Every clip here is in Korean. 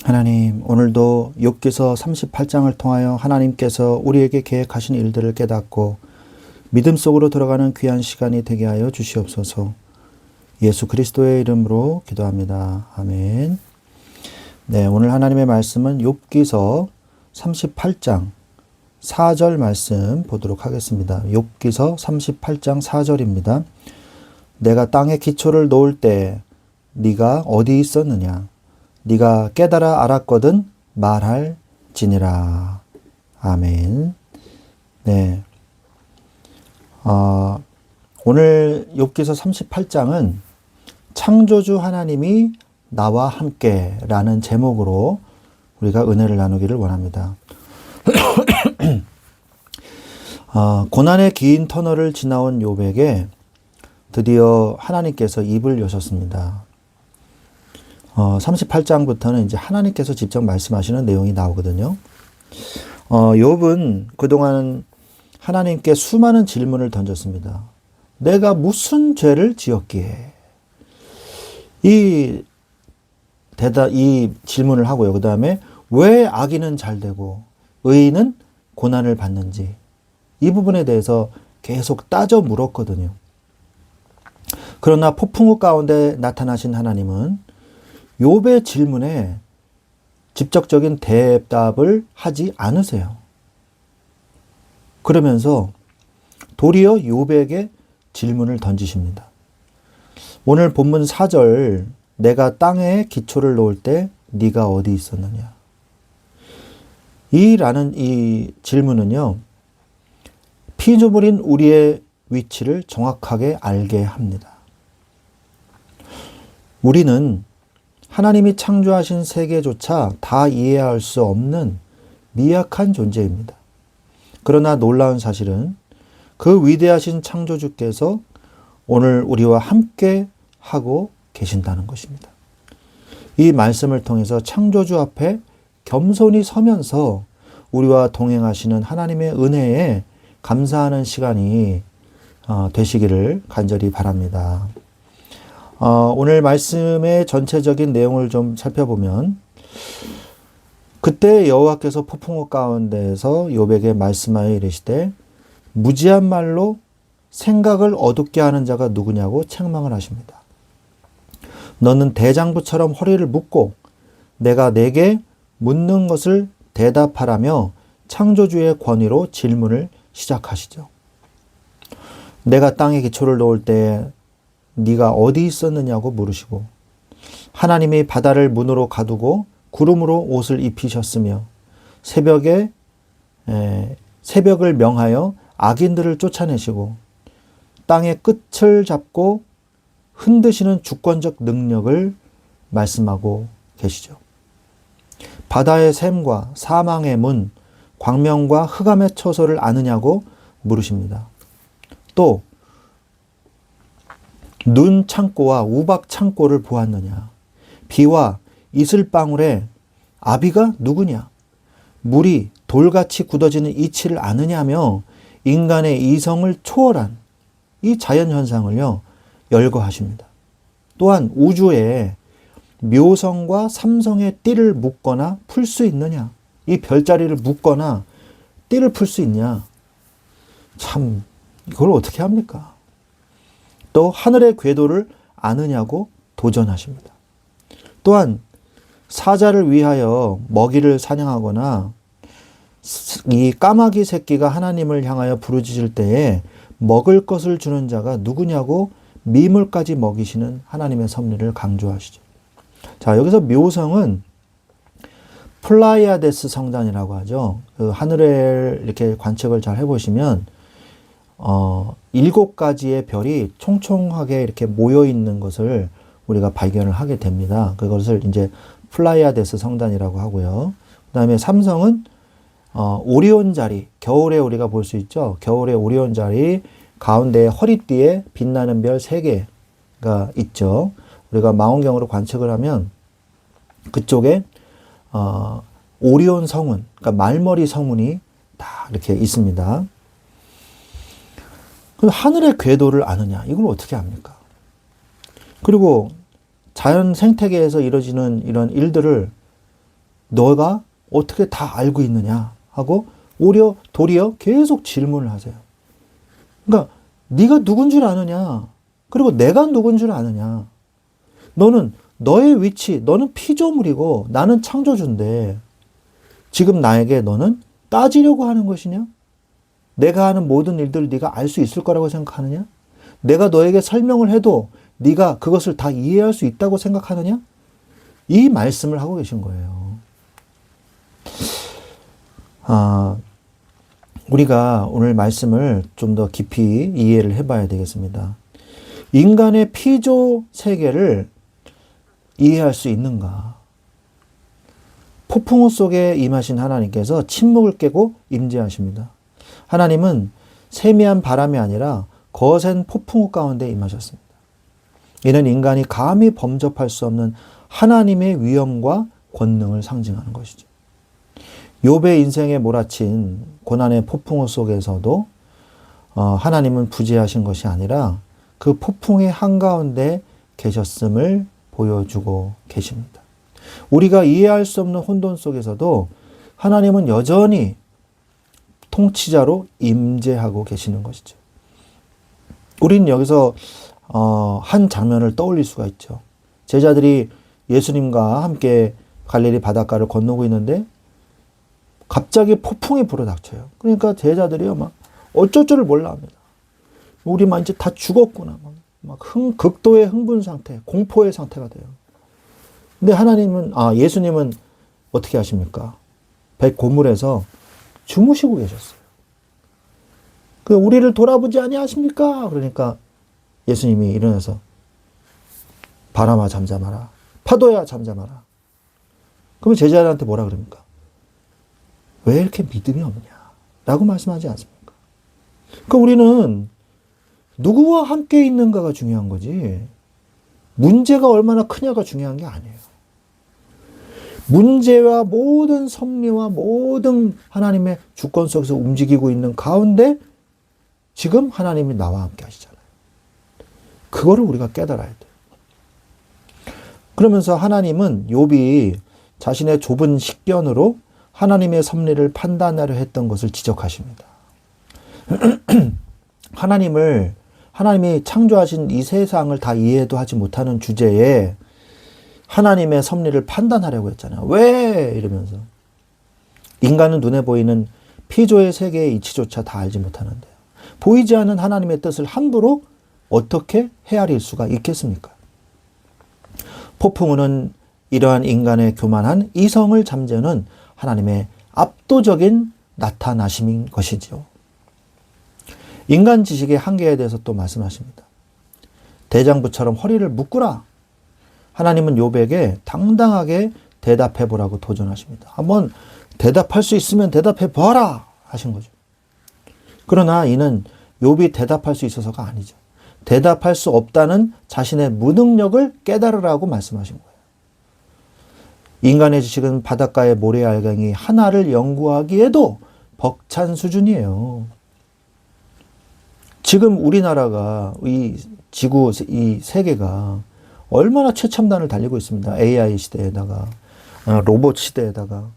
하나님, 오늘도 욥기서 38장을 통하여 하나님께서 우리에게 계획하신 일들을 깨닫고 믿음 속으로 들어가는 귀한 시간이 되게 하여 주시옵소서. 예수 그리스도의 이름으로 기도합니다. 아멘. 네, 오늘 하나님의 말씀은 욥기서 38장 4절 말씀 보도록 하겠습니다. 욥기서 38장 4절입니다. 내가 땅에 기초를 놓을 때 네가 어디 있었느냐? 네가 깨달아 알았거든 말할지니라. 아멘. 네. 오늘 욥기서 38장은 창조주 하나님이 나와 함께 라는 제목으로 우리가 은혜를 나누기를 원합니다. 고난의 긴 터널을 지나온 욥에게 드디어 하나님께서 입을 여셨습니다. 38장부터는 이제 하나님께서 직접 말씀하시는 내용이 나오거든요. 욥은 그동안 하나님께 수많은 질문을 던졌습니다. 내가 무슨 죄를 지었기에? 이 질문을 하고요. 그 다음에 왜 악인은 잘 되고 의인은 고난을 받는지 이 부분에 대해서 계속 따져 물었거든요. 그러나 폭풍우 가운데 나타나신 하나님은 욥의 질문에 직접적인 대답을 하지 않으세요. 그러면서 도리어 욥에게 질문을 던지십니다. 오늘 본문 4절 내가 땅에 기초를 놓을 때 네가 어디 있었느냐? 라는 이 질문은요. 피조물인 우리의 위치를 정확하게 알게 합니다. 우리는 하나님이 창조하신 세계조차 다 이해할 수 없는 미약한 존재입니다. 그러나 놀라운 사실은 그 위대하신 창조주께서 오늘 우리와 함께 하고 계신다는 것입니다. 이 말씀을 통해서 창조주 앞에 겸손히 서면서 우리와 동행하시는 하나님의 은혜에 감사하는 시간이 되시기를 간절히 바랍니다. 오늘 말씀의 전체적인 내용을 좀 살펴보면 그때 여호와께서 폭풍우 가운데에서 욥에게 말씀하여 이르시되 무지한 말로 생각을 어둡게 하는 자가 누구냐고 책망을 하십니다. 너는 대장부처럼 허리를 묶고 내가 내게 묻는 것을 대답하라며 창조주의 권위로 질문을 시작하시죠. 내가 땅에 기초를 놓을 때 네가 어디 있었느냐고 물으시고 하나님이 바다를 문으로 가두고 구름으로 옷을 입히셨으며 새벽을 명하여 악인들을 쫓아내시고 땅의 끝을 잡고 흔드시는 주권적 능력을 말씀하고 계시죠. 바다의 샘과 사망의 문, 광명과 흑암의 처소를 아느냐고 물으십니다. 또 눈 창고와 우박 창고를 보았느냐? 비와 이슬방울의 아비가 누구냐? 물이 돌같이 굳어지는 이치를 아느냐며 인간의 이성을 초월한 이 자연현상을요, 열거하십니다. 또한 우주에 묘성과 삼성의 띠를 묶거나 풀 수 있느냐? 이 별자리를 묶거나 띠를 풀 수 있냐? 참, 이걸 어떻게 합니까? 또 하늘의 궤도를 아느냐고 도전하십니다. 또한 사자를 위하여 먹이를 사냥하거나 이 까마귀 새끼가 하나님을 향하여 부르짖을 때에 먹을 것을 주는 자가 누구냐고 미물까지 먹이시는 하나님의 섭리를 강조하시죠. 자, 여기서 묘성은 플라이아데스 성단이라고 하죠. 그 하늘을 이렇게 관측을 잘 해보시면 7가지의 별이 총총하게 이렇게 모여 있는 것을 우리가 발견을 하게 됩니다. 그것을 이제 플라이아데스 성단이라고 하고요. 그 다음에 삼성은 오리온 자리, 겨울에 우리가 볼 수 있죠. 겨울에 오리온 자리 가운데 허리띠에 빛나는 별 3개가 있죠. 우리가 망원경으로 관측을 하면 그쪽에 오리온 성운, 그러니까 말머리 성운이 다 이렇게 있습니다. 그럼 하늘의 궤도를 아느냐? 이걸 어떻게 합니까? 그리고 자연 생태계에서 이루어지는 이런 일들을 너가 어떻게 다 알고 있느냐 하고 도리어 계속 질문을 하세요. 그러니까 네가 누군 줄 아느냐? 그리고 내가 누군 줄 아느냐? 너는 너의 위치, 너는 피조물이고 나는 창조주인데 지금 나에게 너는 따지려고 하는 것이냐? 내가 하는 모든 일들을 네가 알 수 있을 거라고 생각하느냐? 내가 너에게 설명을 해도 네가 그것을 다 이해할 수 있다고 생각하느냐? 이 말씀을 하고 계신 거예요. 우리가 오늘 말씀을 좀 더 깊이 이해를 해봐야 되겠습니다. 인간의 피조 세계를 이해할 수 있는가? 폭풍우 속에 임하신 하나님께서 침묵을 깨고 임재하십니다. 하나님은 세미한 바람이 아니라 거센 폭풍우 가운데 임하셨습니다. 이는 인간이 감히 범접할 수 없는 하나님의 위엄과 권능을 상징하는 것이죠. 욥의 인생에 몰아친 고난의 폭풍우 속에서도 하나님은 부재하신 것이 아니라 그 폭풍의 한가운데 계셨음을 보여주고 계십니다. 우리가 이해할 수 없는 혼돈 속에서도 하나님은 여전히 통치자로 임재하고 계시는 것이죠. 우리는 여기서 한 장면을 떠올릴 수가 있죠. 제자들이 예수님과 함께 갈릴리 바닷가를 건너고 있는데 갑자기 폭풍이 불어닥쳐요. 그러니까 제자들이요 막 어쩔 줄을 몰라 합니다. 우리 막 이제 다 죽었구나. 막 극도의 흥분 상태, 공포의 상태가 돼요. 근데 예수님은 어떻게 하십니까? 배 고물에서 주무시고 계셨어요. 우리를 돌아보지 아니하십니까? 그러니까 예수님이 일어나서 바람아 잠잠하라. 파도야 잠잠하라. 그러면 제자들한테 뭐라 그럽니까? 왜 이렇게 믿음이 없냐? 라고 말씀하지 않습니까? 그러니까 우리는 누구와 함께 있는가가 중요한 거지 문제가 얼마나 크냐가 중요한 게 아니에요. 문제와 모든 섭리와 모든 하나님의 주권 속에서 움직이고 있는 가운데 지금 하나님이 나와 함께 하시잖아요. 그거를 우리가 깨달아야 돼요. 그러면서 하나님은 욥이 자신의 좁은 식견으로 하나님의 섭리를 판단하려 했던 것을 지적하십니다. 하나님이 창조하신 이 세상을 다 이해도 하지 못하는 주제에 하나님의 섭리를 판단하려고 했잖아요. 왜? 이러면서. 인간은 눈에 보이는 피조의 세계의 이치조차 다 알지 못하는데요. 보이지 않는 하나님의 뜻을 함부로 어떻게 헤아릴 수가 있겠습니까? 폭풍우는 이러한 인간의 교만한 이성을 잠재우는 하나님의 압도적인 나타나심인 것이지요. 인간 지식의 한계에 대해서 또 말씀하십니다. 대장부처럼 허리를 묶으라. 하나님은 욥에게 당당하게 대답해 보라고 도전하십니다. 한번 대답할 수 있으면 대답해 보아라 하신 거죠. 그러나 이는 욥이 대답할 수 있어서가 아니죠. 대답할 수 없다는 자신의 무능력을 깨달으라고 말씀하신 거예요. 인간의 지식은 바닷가의 모래알갱이 하나를 연구하기에도 벅찬 수준이에요. 지금 우리나라가 이 지구, 이 세계가 얼마나 최첨단을 달리고 있습니다. AI 시대에다가, 로봇 시대에다가.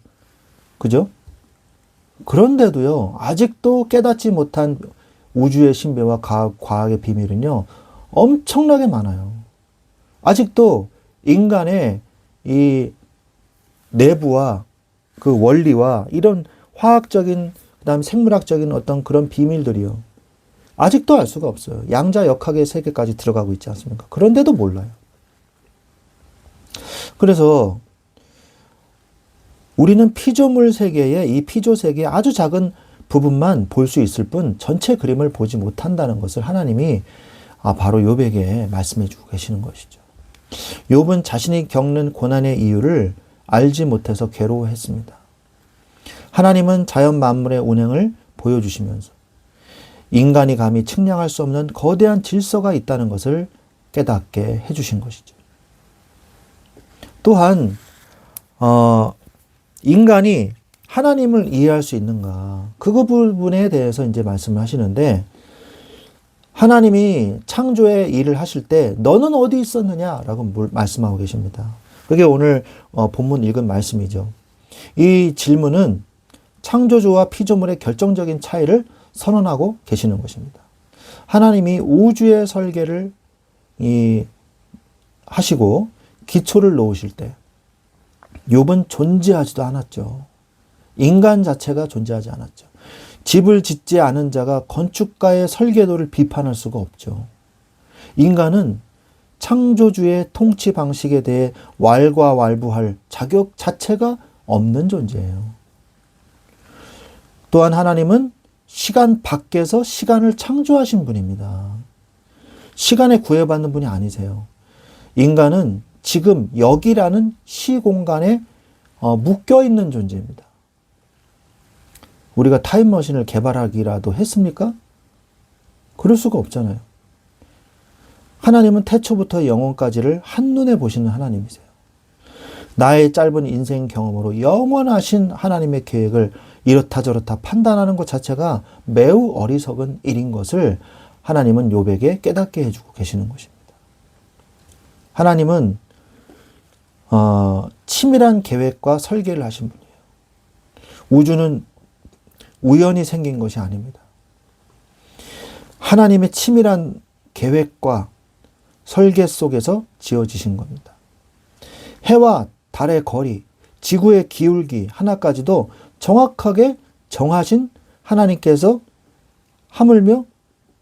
그죠? 그런데도요, 아직도 깨닫지 못한 우주의 신비와 과학의 비밀은요, 엄청나게 많아요. 아직도 인간의 이 내부와 그 원리와 이런 화학적인, 그 다음에 생물학적인 어떤 그런 비밀들이요. 아직도 알 수가 없어요. 양자역학의 세계까지 들어가고 있지 않습니까? 그런데도 몰라요. 그래서 우리는 피조물 세계의 이 피조 세계의 아주 작은 부분만 볼 수 있을 뿐 전체 그림을 보지 못한다는 것을 하나님이 바로 욥에게 말씀해 주고 계시는 것이죠. 욥은 자신이 겪는 고난의 이유를 알지 못해서 괴로워했습니다. 하나님은 자연 만물의 운행을 보여주시면서 인간이 감히 측량할 수 없는 거대한 질서가 있다는 것을 깨닫게 해주신 것이죠. 또한 인간이 하나님을 이해할 수 있는가, 그 부분에 대해서 이제 말씀을 하시는데, 하나님이 창조의 일을 하실 때 너는 어디 있었느냐라고 말씀하고 계십니다. 그게 오늘 본문 읽은 말씀이죠. 이 질문은 창조주와 피조물의 결정적인 차이를 선언하고 계시는 것입니다. 하나님이 우주의 설계를 하시고 기초를 놓으실 때 욥은 존재하지도 않았죠. 인간 자체가 존재하지 않았죠. 집을 짓지 않은 자가 건축가의 설계도를 비판할 수가 없죠. 인간은 창조주의 통치 방식에 대해 왈가왈부할 자격 자체가 없는 존재예요. 또한 하나님은 시간 밖에서 시간을 창조하신 분입니다. 시간에 구애받는 분이 아니세요. 인간은 지금 여기라는 시공간에 묶여있는 존재입니다. 우리가 타임머신을 개발하기라도 했습니까? 그럴 수가 없잖아요. 하나님은 태초부터 영원까지를 한눈에 보시는 하나님이세요. 나의 짧은 인생 경험으로 영원하신 하나님의 계획을 이렇다 저렇다 판단하는 것 자체가 매우 어리석은 일인 것을 하나님은 욥에게 깨닫게 해주고 계시는 것입니다. 하나님은 치밀한 계획과 설계를 하신 분이에요. 우주는 우연히 생긴 것이 아닙니다. 하나님의 치밀한 계획과 설계 속에서 지어지신 겁니다. 해와 달의 거리, 지구의 기울기 하나까지도 정확하게 정하신 하나님께서 하물며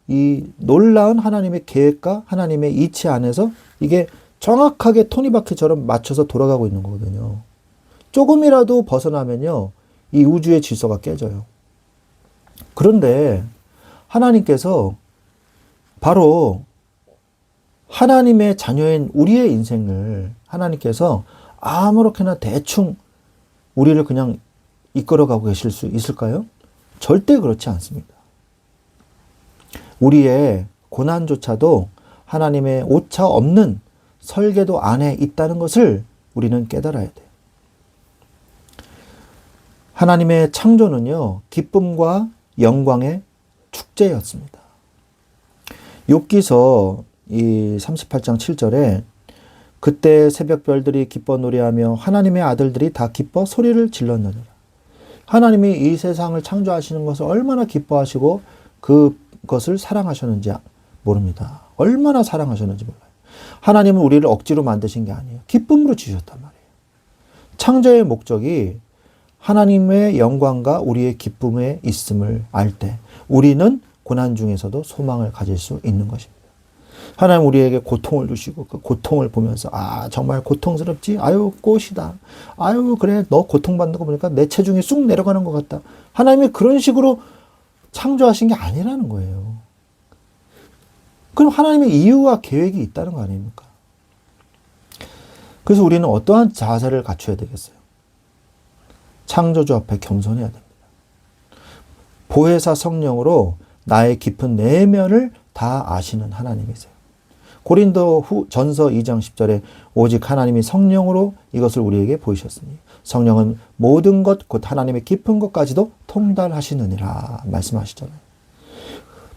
이 놀라운 하나님의 계획과 하나님의 이치 안에서 이게 정확하게 토니바퀴처럼 맞춰서 돌아가고 있는 거거든요. 조금이라도 벗어나면요, 이 우주의 질서가 깨져요. 그런데 하나님께서 바로 하나님의 자녀인 우리의 인생을 하나님께서 아무렇게나 대충 우리를 그냥 이끌어가고 계실 수 있을까요? 절대 그렇지 않습니다. 우리의 고난조차도 하나님의 오차 없는 설계도 안에 있다는 것을 우리는 깨달아야 돼요. 하나님의 창조는요, 기쁨과 영광의 축제였습니다. 욥기서 이 38장 7절에 그때 새벽별들이 기뻐 노래하며 하나님의 아들들이 다 기뻐 소리를 질렀느니라. 하나님이 이 세상을 창조하시는 것을 얼마나 기뻐하시고 그것을 사랑하셨는지 모릅니다. 얼마나 사랑하셨는지 몰라요. 하나님은 우리를 억지로 만드신 게 아니에요. 기쁨으로 지으셨단 말이에요. 창조의 목적이 하나님의 영광과 우리의 기쁨에 있음을 알 때 우리는 고난 중에서도 소망을 가질 수 있는 것입니다. 하나님 우리에게 고통을 주시고 그 고통을 보면서 정말 고통스럽지? 아유 꽃이다. 아유 그래 너 고통받는 거 보니까 내 체중이 쑥 내려가는 것 같다. 하나님이 그런 식으로 창조하신 게 아니라는 거예요. 그럼 하나님의 이유와 계획이 있다는 거 아닙니까? 그래서 우리는 어떠한 자세를 갖춰야 되겠어요? 창조주 앞에 겸손해야 됩니다. 보혜사 성령으로 나의 깊은 내면을 다 아시는 하나님이세요. 고린도 전서 2장 10절에 오직 하나님이 성령으로 이것을 우리에게 보이셨으니 성령은 모든 것 곧 하나님의 깊은 것까지도 통달하시느니라 말씀하시잖아요.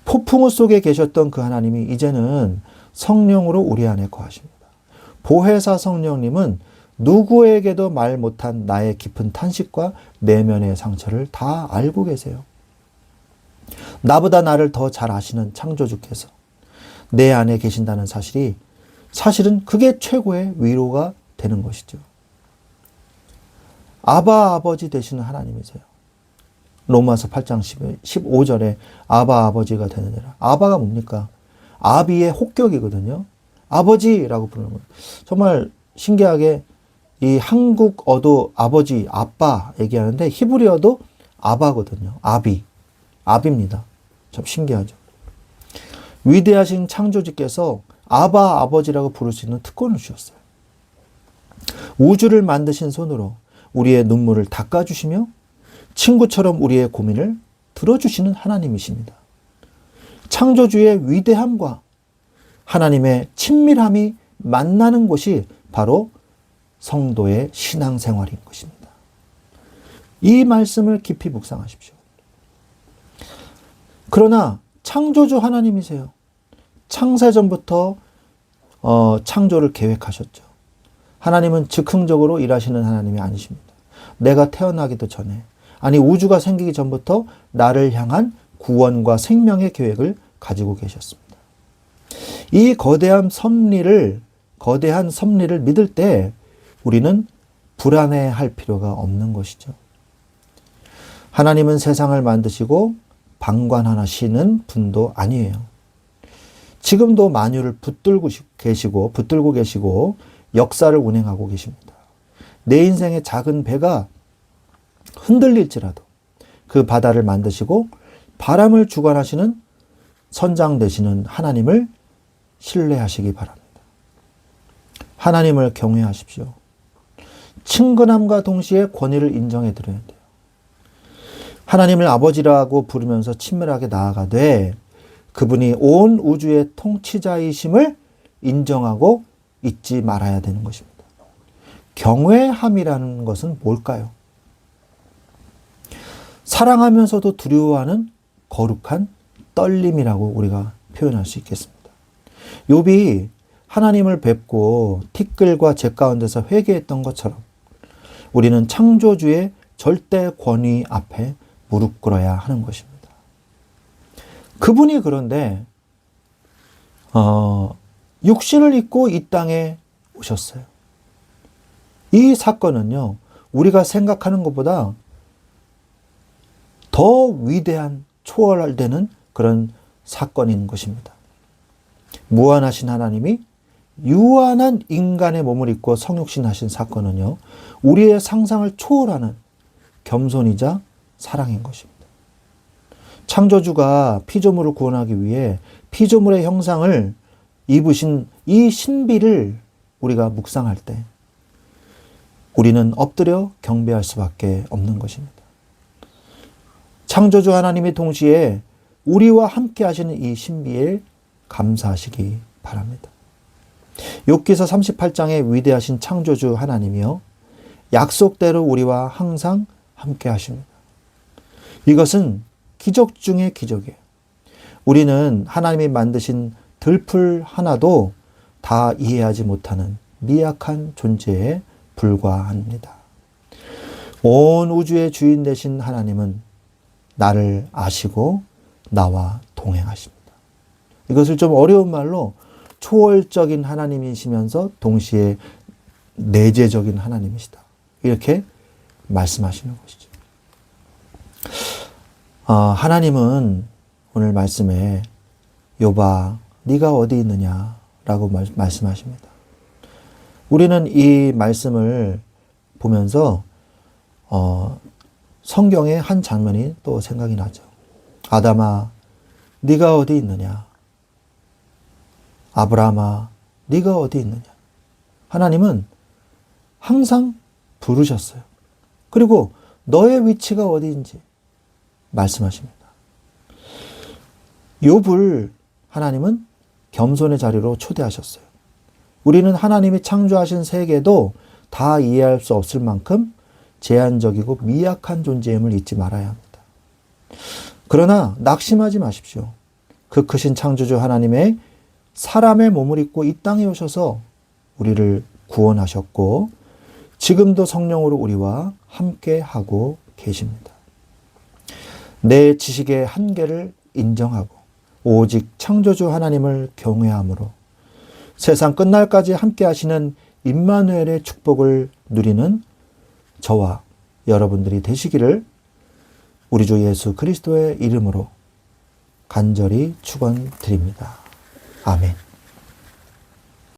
폭풍우 속에 계셨던 그 하나님이 이제는 성령으로 우리 안에 거하십니다. 보혜사 성령님은 누구에게도 말 못한 나의 깊은 탄식과 내면의 상처를 다 알고 계세요. 나보다 나를 더 잘 아시는 창조주께서 내 안에 계신다는 사실은 그게 최고의 위로가 되는 것이죠. 아바 아버지 되시는 하나님이세요. 로마서 8장 15절에 아바 아버지가 되느니라. 아바가 뭡니까? 아비의 혹격이거든요. 아버지라고 부르는 거예요. 정말 신기하게 이 한국어도 아버지, 아빠 얘기하는데 히브리어도 아바거든요. 아비입니다. 참 신기하죠. 위대하신 창조주께서 아바 아버지라고 부를 수 있는 특권을 주셨어요. 우주를 만드신 손으로 우리의 눈물을 닦아주시며 친구처럼 우리의 고민을 들어주시는 하나님이십니다. 창조주의 위대함과 하나님의 친밀함이 만나는 곳이 바로 성도의 신앙생활인 것입니다. 이 말씀을 깊이 묵상하십시오. 그러나 창조주 하나님이세요. 창세전부터 창조를 계획하셨죠. 하나님은 즉흥적으로 일하시는 하나님이 아니십니다. 내가 태어나기도 전에, 아니 우주가 생기기 전부터 나를 향한 구원과 생명의 계획을 가지고 계셨습니다. 이 거대한 섭리를 믿을 때 우리는 불안해할 필요가 없는 것이죠. 하나님은 세상을 만드시고 방관하시는 분도 아니에요. 지금도 만유를 붙들고 계시고 역사를 운행하고 계십니다. 내 인생의 작은 배가 흔들릴지라도 그 바다를 만드시고 바람을 주관하시는 선장 되시는 하나님을 신뢰하시기 바랍니다. 하나님을 경외하십시오. 친근함과 동시에 권위를 인정해 드려야 돼요. 하나님을 아버지라고 부르면서 친밀하게 나아가되 그분이 온 우주의 통치자이심을 인정하고 잊지 말아야 되는 것입니다. 경외함이라는 것은 뭘까요? 사랑하면서도 두려워하는 거룩한 떨림이라고 우리가 표현할 수 있겠습니다. 욥이 하나님을 뵙고 티끌과 재 가운데서 회개했던 것처럼 우리는 창조주의 절대 권위 앞에 무릎 꿇어야 하는 것입니다. 그분이 그런데 육신을 입고 이 땅에 오셨어요. 이 사건은요, 우리가 생각하는 것보다 더 위대한, 초월되는 그런 사건인 것입니다. 무한하신 하나님이 유한한 인간의 몸을 입고 성육신하신 사건은요, 우리의 상상을 초월하는 겸손이자 사랑인 것입니다. 창조주가 피조물을 구원하기 위해 피조물의 형상을 입으신 이 신비를 우리가 묵상할 때 우리는 엎드려 경배할 수밖에 없는 것입니다. 창조주 하나님이 동시에 우리와 함께 하시는 이 신비에 감사하시기 바랍니다. 욥기서 38장의 위대하신 창조주 하나님이요, 약속대로 우리와 항상 함께 하십니다. 이것은 기적 중의 기적이에요. 우리는 하나님이 만드신 들풀 하나도 다 이해하지 못하는 미약한 존재에 불과합니다. 온 우주의 주인 되신 하나님은 나를 아시고 나와 동행하십니다. 이것을 좀 어려운 말로 초월적인 하나님이시면서 동시에 내재적인 하나님이시다, 이렇게 말씀하시는 것이죠. 하나님은 오늘 말씀에 욥아 네가 어디 있느냐라고 말씀하십니다. 우리는 이 말씀을 보면서 성경의 한 장면이 또 생각이 나죠. 아담아 네가 어디 있느냐, 아브라함아 네가 어디 있느냐. 하나님은 항상 부르셨어요. 그리고 너의 위치가 어디인지 말씀하십니다. 욥을 하나님은 겸손의 자리로 초대하셨어요. 우리는 하나님이 창조하신 세계도 다 이해할 수 없을 만큼 제한적이고 미약한 존재임을 잊지 말아야 합니다. 그러나 낙심하지 마십시오. 그 크신 창조주 하나님의 사람의 몸을 입고 이 땅에 오셔서 우리를 구원하셨고 지금도 성령으로 우리와 함께 하고 계십니다. 내 지식의 한계를 인정하고 오직 창조주 하나님을 경외함으로 세상 끝날까지 함께 하시는 임마누엘의 축복을 누리는 저와 여러분들이 되시기를 우리 주 예수 그리스도의 이름으로 간절히 축원드립니다. 아멘.